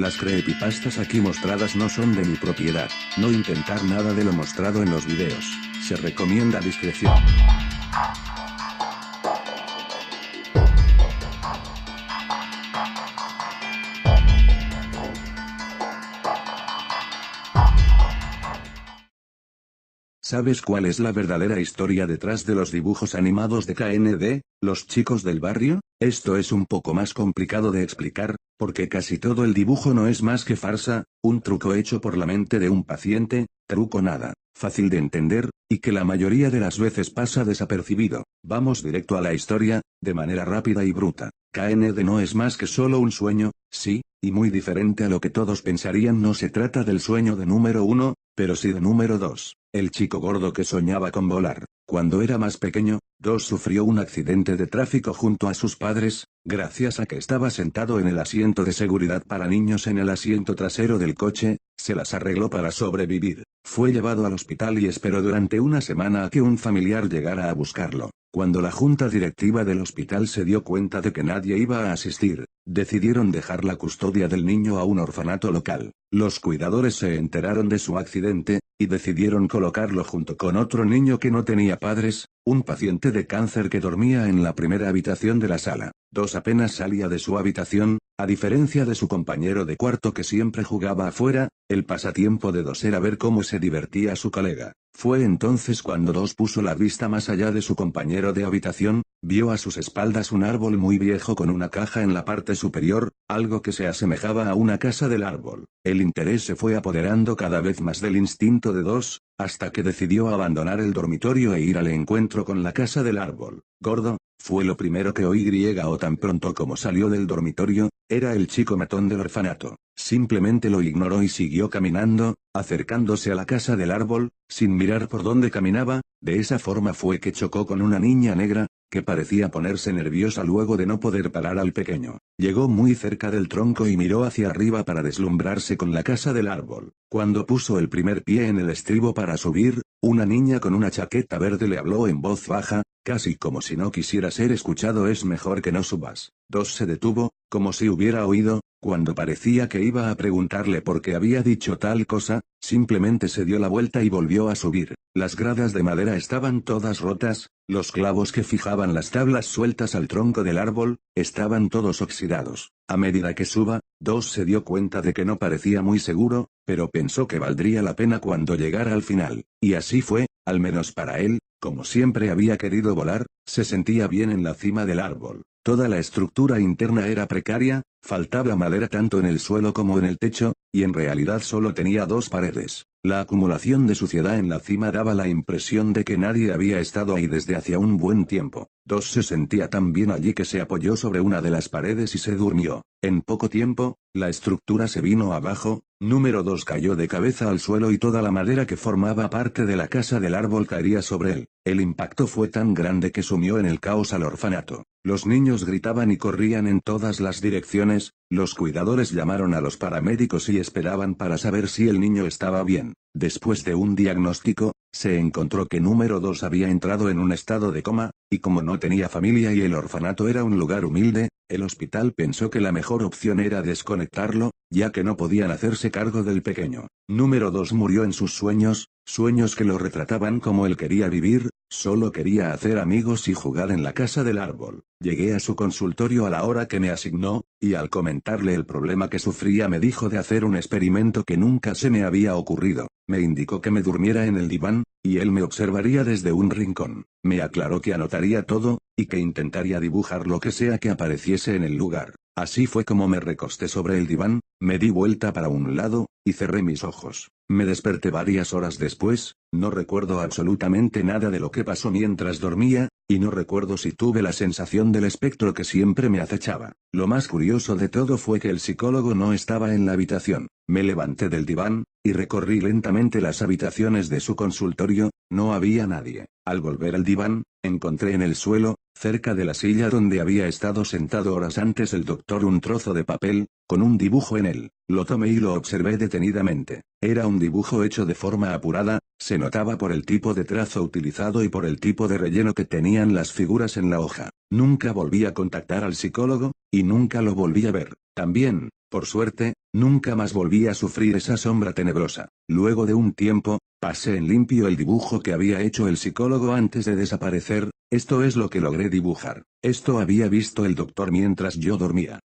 Las creepypastas aquí mostradas no son de mi propiedad. No intentar nada de lo mostrado en los videos. Se recomienda discreción. ¿Sabes cuál es la verdadera historia detrás de los dibujos animados de KND, los chicos del barrio? Esto es un poco más complicado de explicar, porque casi todo el dibujo no es más que farsa, un truco hecho por la mente de un paciente, truco nada fácil de entender, y que la mayoría de las veces pasa desapercibido. Vamos directo a la historia, de manera rápida y bruta. KND no es más que solo un sueño, sí, y muy diferente a lo que todos pensarían. No se trata del sueño de número 1, pero sí de número 2, el chico gordo que soñaba con volar. Cuando era más pequeño, 2 sufrió un accidente de tráfico junto a sus padres, gracias a que estaba sentado en el asiento de seguridad para niños en el asiento trasero del coche, se las arregló para sobrevivir. Fue llevado al hospital y esperó durante una semana a que un familiar llegara a buscarlo. Cuando la junta directiva del hospital se dio cuenta de que nadie iba a asistir, decidieron dejar la custodia del niño a un orfanato local. Los cuidadores se enteraron de su accidente, y decidieron colocarlo junto con otro niño que no tenía padres, un paciente de cáncer que dormía en la primera habitación de la sala. 2 apenas salía de su habitación, a diferencia de su compañero de cuarto que siempre jugaba afuera, el pasatiempo de 2 era ver cómo se divertía su colega. Fue entonces cuando 2 puso la vista más allá de su compañero de habitación, vio a sus espaldas un árbol muy viejo con una caja en la parte superior, algo que se asemejaba a una casa del árbol. El interés se fue apoderando cada vez más del instinto de 2, hasta que decidió abandonar el dormitorio e ir al encuentro con la casa del árbol. Gordo, fue lo primero que oí o tan pronto como salió del dormitorio, era el chico matón del orfanato. Simplemente lo ignoró y siguió caminando, acercándose a la casa del árbol, sin mirar por dónde caminaba. De esa forma fue que chocó con una niña negra, que parecía ponerse nerviosa luego de no poder parar al pequeño. Llegó muy cerca del tronco y miró hacia arriba para deslumbrarse con la casa del árbol. Cuando puso el primer pie en el estribo para subir, una niña con una chaqueta verde le habló en voz baja, casi como si no quisiera ser escuchado: es mejor que no subas. 2 se detuvo, como si hubiera oído, cuando parecía que iba a preguntarle por qué había dicho tal cosa, simplemente se dio la vuelta y volvió a subir. Las gradas de madera estaban todas rotas, los clavos que fijaban las tablas sueltas al tronco del árbol, estaban todos oxidados. A medida que suba, 2 se dio cuenta de que no parecía muy seguro, pero pensó que valdría la pena cuando llegara al final. Y así fue, al menos para él, como siempre había querido volar, se sentía bien en la cima del árbol. Toda la estructura interna era precaria, faltaba madera tanto en el suelo como en el techo, y en realidad solo tenía 2 paredes. La acumulación de suciedad en la cima daba la impresión de que nadie había estado ahí desde hacía un buen tiempo. 2 se sentía tan bien allí que se apoyó sobre una de las paredes y se durmió. En poco tiempo, la estructura se vino abajo. Número 2 cayó de cabeza al suelo y toda la madera que formaba parte de la casa del árbol caería sobre él. El impacto fue tan grande que sumió en el caos al orfanato. Los niños gritaban y corrían en todas las direcciones, los cuidadores llamaron a los paramédicos y esperaban para saber si el niño estaba bien. Después de un diagnóstico, se encontró que número 2 había entrado en un estado de coma, y como no tenía familia y el orfanato era un lugar humilde, el hospital pensó que la mejor opción era desconectarlo, ya que no podían hacerse cargo del pequeño. Número 2 murió en sus sueños, sueños que lo retrataban como él quería vivir, solo quería hacer amigos y jugar en la casa del árbol. Llegué a su consultorio a la hora que me asignó, y al comentarle el problema que sufría me dijo de hacer un experimento que nunca se me había ocurrido. Me indicó que me durmiera en el diván, y él me observaría desde un rincón. Me aclaró que anotaría todo, y que intentaría dibujar lo que sea que apareciese en el lugar. Así fue como me recosté sobre el diván, me di vuelta para un lado, y cerré mis ojos. Me desperté varias horas después, no recuerdo absolutamente nada de lo que pasó mientras dormía, y no recuerdo si tuve la sensación del espectro que siempre me acechaba. Lo más curioso de todo fue que el psicólogo no estaba en la habitación. Me levanté del diván, y recorrí lentamente las habitaciones de su consultorio, no había nadie. Al volver al diván, encontré en el suelo, cerca de la silla donde había estado sentado horas antes el doctor, un trozo de papel, con un dibujo en él. Lo tomé y lo observé detenidamente. Era un dibujo hecho de forma apurada, se notaba por el tipo de trazo utilizado y por el tipo de relleno que tenían las figuras en la hoja. Nunca volví a contactar al psicólogo, y nunca lo volví a ver. También, Por suerte, nunca más volví a sufrir esa sombra tenebrosa. Luego de un tiempo, pasé en limpio el dibujo que había hecho el psicólogo antes de desaparecer. Esto es lo que logré dibujar. Esto había visto el doctor mientras yo dormía.